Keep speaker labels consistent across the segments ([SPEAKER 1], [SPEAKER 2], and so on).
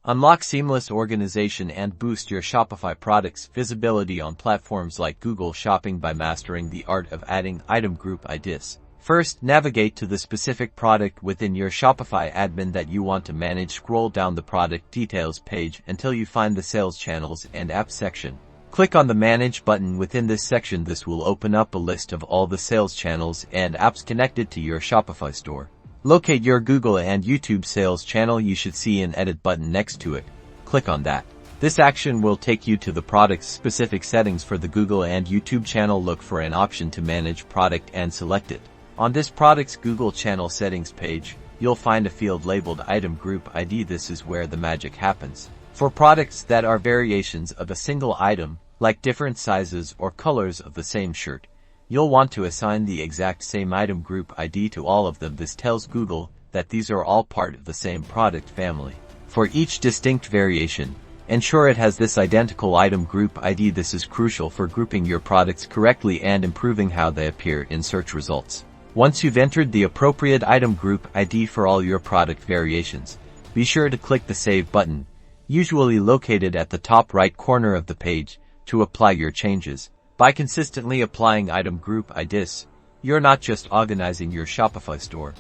[SPEAKER 1] Unlock seamless organization and boost your Shopify products' visibility on platforms like Google Shopping by mastering the art of adding item group IDs. First, navigate to the specific product within your Shopify admin that you want to manage. Scroll down the product details page until you find the sales channels and apps section. Click on the Manage button within this section. This will open up a list of all the sales channels and apps connected to your Shopify store. Locate your Google and YouTube sales channel. You should see an Edit button next to it. Click on that. This action will take you to the product's specific settings for the Google and YouTube channel. Look for an option to manage product and select it. On this product's Google channel settings page, you'll find a field labeled Item Group ID. This is where the magic happens. For products that are variations of a single item, like different sizes or colors of the same shirt, you'll want to assign the exact same item group ID to all of them. This tells Google that these are all part of the same product family. For each distinct variation, ensure it has this identical item group ID. This is crucial for grouping your products correctly and improving how they appear in search results. Once you've entered the appropriate item group ID for all your product variations, be sure to click the Save button, usually located at the top right corner of the page, to apply your changes. By consistently applying item group IDs, you're not just organizing your Shopify store.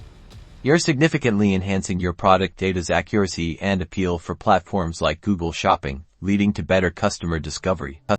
[SPEAKER 1] You're significantly enhancing your product data's accuracy and appeal for platforms like Google Shopping, leading to better customer discovery.